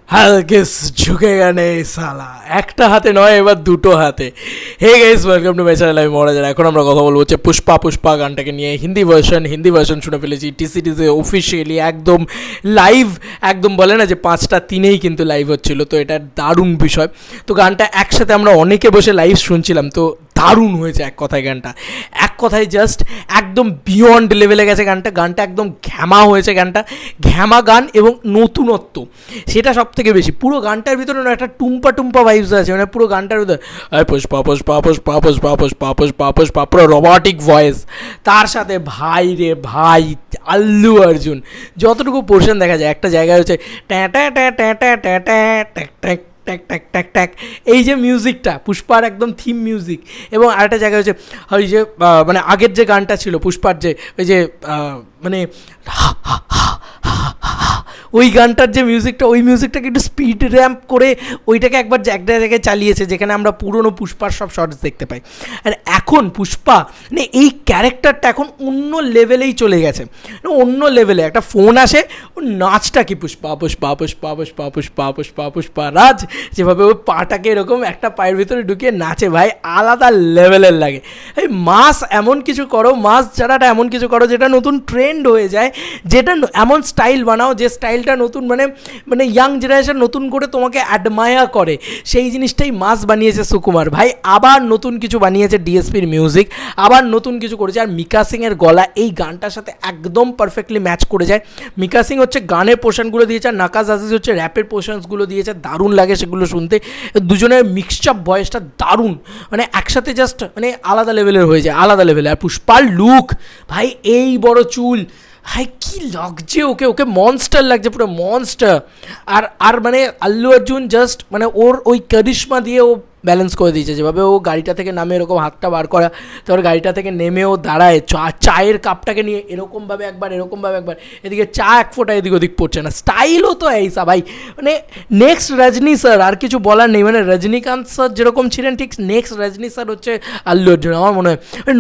হালকিস ঝুঁকেগা নেই সালা, একটা হাতে নয় এবার দুটো হাতে। Hey guys, welcome to my channel. আমি মহারাজ। এখন আমরা কথা বলবো হচ্ছে পুষ্পা গানটাকে নিয়ে। হিন্দি ভার্সন শুনে ফেলেছি টিসিটিতে অফিসিয়ালি একদম লাইভ, একদম বলে না যে 5:03 কিন্তু লাইভ হচ্ছিলো। তো এটা দারুণ বিষয়। তো গানটা একসাথে আমরা অনেকে বসে লাইভ শুনছিলাম। তো দারুণ হয়েছে এক কথায় গানটা, এক কথায় জাস্ট একদম বিয়ন্ড লেভেলে গেছে গানটা একদম ঘ্যামা হয়েছে গানটা, ঘ্যামা গান এবং নতুনত্ব সেটা সব থেকে বেশি। পুরো গানটার ভিতরে না একটা টুম্পা ভাইবস আছে, মানে পুরো গানটার ভিতরে পুষ্পা পুরো রোবটিক ভয়েস। তার সাথে ভাই রে ভাই আল্লু অর্জুন যতটুকু পোর্শন দেখা যায়, একটা জায়গায় হচ্ছে ট্যাঁ ট্যাঁ ট্যাঁ ট্যাঁ ট্যাঁ ট্যাঁ ট্যাঁ ট্যাক ট্যাক ট্যাক ট্যাক ট্যাক ট্যাক, এই যে মিউজিকটা পুষ্পার একদম থিম মিউজিক। এবং আরেকটা জায়গায় হচ্ছে ওই যে মানে আগের যে গানটা ছিল পুষ্পার, যে ওই যে মানে ওই গানটার যে মিউজিকটা, ওই মিউজিকটাকে একটু স্পিড র্যাম্প করে ওইটাকে একবার একটা জায়গায় চালিয়েছে, যেখানে আমরা পুরনো পুষ্পার সব শর্টস দেখতে পাই। আর এখন পুষ্পা মানে এই ক্যারেক্টারটা এখন অন্য লেভেলেই চলে গেছে, অন্য লেভেলে। একটা ফোন আসে, ও নাচটা কি পুষ্পা রাজ, যেভাবে ওই পাটাকে এরকম একটা পায়ের ভিতরে ঢুকিয়ে নাচে ভাই, আলাদা লেভেলের লাগে। এই মাস এমন কিছু করো, মাস ছাড়াটা এমন কিছু করো যেটা নতুন ট্রেন্ড হয়ে যায়, যেটা এমন স্টাইল বানাও যে স্টাইলটা নতুন, মানে ইয়াং জেনারেশন নতুন করে তোমাকে অ্যাডমায়ার করে। সেই জিনিসটাই মাস বানিয়েছে সুকুমার ভাই। আবার নতুন কিছু বানিয়েছে ডিএসপির মিউজিক, আবার নতুন কিছু করেছে। আর মিকা সিংয়ের গলা এই গানটার সাথে একদম পারফেক্টলি ম্যাচ করে যায়। মিকা সিং হচ্ছে গানের পোর্শনগুলো দিয়েছে, আর নাকাজ আজিজ হচ্ছে র্যাপের পোর্শনসগুলো দিয়েছে। দারুণ লাগে সেগুলো শুনতে, দুজনের মিক্সচাপ ভয়েসটা দারুণ, মানে একসাথে জাস্ট মানে আলাদা লেভেলের হয়ে যায়, আলাদা লেভেলের। আর পুষ্পার লুক ভাই, এই বড় চুল ভাই কী লাগছে ওকে মনস্টার লাগছে, পুরো মনস্টার। আর মানে আল্লু অর্জুন জাস্ট মানে ওর ওই কারিশমা দিয়ে ও ব্যালেন্স করে দিয়েছে। যেভাবে ও গাড়িটা থেকে নামে এরকম হাতটা বার করা, তারপর গাড়িটা থেকে নেমেও দাঁড়ায়, চায়ের কাপটাকে নিয়ে এরকমভাবে একবার, এদিকে চা এক ফোঁটা এদিক ওদিক পড়ছে না। স্টাইলও তো এইসা ভাই, মানে নেক্সট রজনী স্যার, আর কিছু বলার নেই। মানে রজনীকান্ত স্যার যেরকম ছিলেন, ঠিক নেক্সট রজনী স্যার হচ্ছে আল্লু অর্জুন আমার মনে হয়।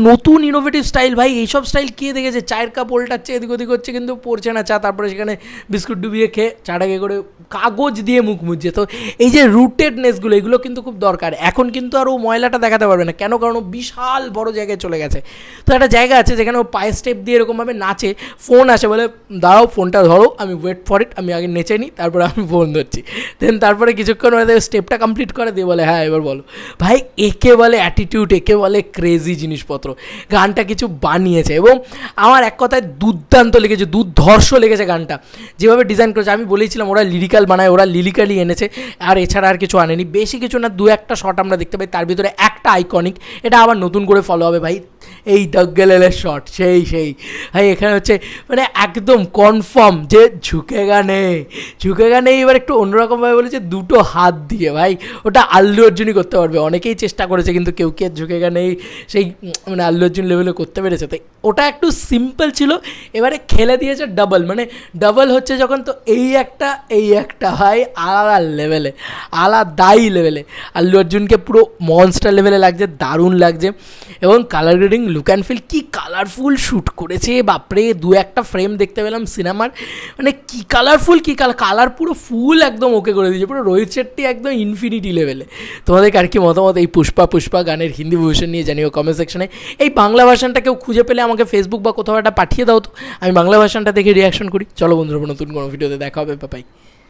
নতুন ইনোভেটিভ স্টাইল ভাই, এইসব স্টাইল কে দেখেছে? চায়ের কাপ উল্টাচ্ছে, এদিক ওদিক হচ্ছে, কিন্তু পড়ছে না চা, তারপরে সেখানে বিস্কুট ডুবিয়ে খেয়ে চাটাকে করে কাগজ দিয়ে মুখ মুছছে। তো এই যে রুটেডনেসগুলো, এগুলো কিন্তু খুব দরকার। এখন কিন্তু আর ও ময়লাটা দেখাতে পারবে না, কেন? কারণ ও বিশাল বড় জায়গায় চলে গেছে। তো একটা জায়গা আছে যেখানে ও পায়ে স্টেপ দিয়ে এরকমভাবে নাচে, ফোন আসে, বলে দাঁড়াও ফোনটা ধরো, আমি ওয়েট ফর ইট, আমি আগে নেচে নিই, তারপরে আমি ফোন ধরছি। দেন তারপরে কিছুক্ষণ স্টেপটা কমপ্লিট করে দিয়ে বলে হ্যাঁ এবার বলো। ভাই একে বলে অ্যাটিটিউড, একে বলে ক্রেজি জিনিসপত্র। গানটা কিছু বানিয়েছে এবং আমার এক কথায় দুর্দান্ত লেগেছে, দুর্ধর্ষ লেগেছে গানটা, যেভাবে ডিজাইন করেছে। আমি বলেছিলাম ওরা লিরিক্যাল বানায়, ওরা লিরিক্যালি এনেছে, আর এছাড়া আর কিছু আনেনি। বেশি কিছু না, দু একটা শট আমরা দেখতে পাই, তার ভিতরে একটা আইকনিক, এটা আবার নতুন করে ফলো হবে ভাই, এই দগ্গেলের শট। সেই ভাই এখানে হচ্ছে মানে একদম কনফার্ম যে ঝুঁকেগা নেই। এবার একটু অন্যরকমভাবে বলেছে, দুটো হাত দিয়ে ভাই, ওটা আল্লু অর্জুনই করতে পারবে। অনেকেই চেষ্টা করেছে কিন্তু কেউ কি ঝুঁকেগা নেই সেই মানে আল্লু অর্জুন লেভেলে করতে পেরেছে। তাই ওটা একটু সিম্পল ছিল, এবারে খেলে দিয়েছে ডাবল, মানে ডাবল হচ্ছে যখন, তো এই একটা ভাই আলাদা লেভেলে, আলাদাই লেভেলে আল্লু অর্জুনকে পুরো মনস্টার লেভেলে লাগছে, দারুণ লাগছে। এবং colour grading, look and feel কি কালারফুল শ্যুট করেছে বাপরে। দু একটা ফ্রেম দেখতে পেলাম সিনেমার, মানে কি কালারফুল, কালার পুরো ফুল একদম ওকে করে দিয়েছে, পুরো রোহিত শেট্টি একদম ইনফিনিটি লেভেলে। তোমাদের আর কি মতামত এই পুষ্পা গানের হিন্দি ভার্সন নিয়ে জানিও কমেন্ট সেকশনে। এই বাংলা ভার্সনটা কেউ খুঁজে পেলে আমাকে ফেসবুক বা কোথাও একটা পাঠিয়ে দাও, তো আমি বাংলা ভার্সনটা দেখে রিয়াকশন করি। চলো বন্ধুরা, নতুন কোনো ভিডিওতে দেখা হবে, বাই।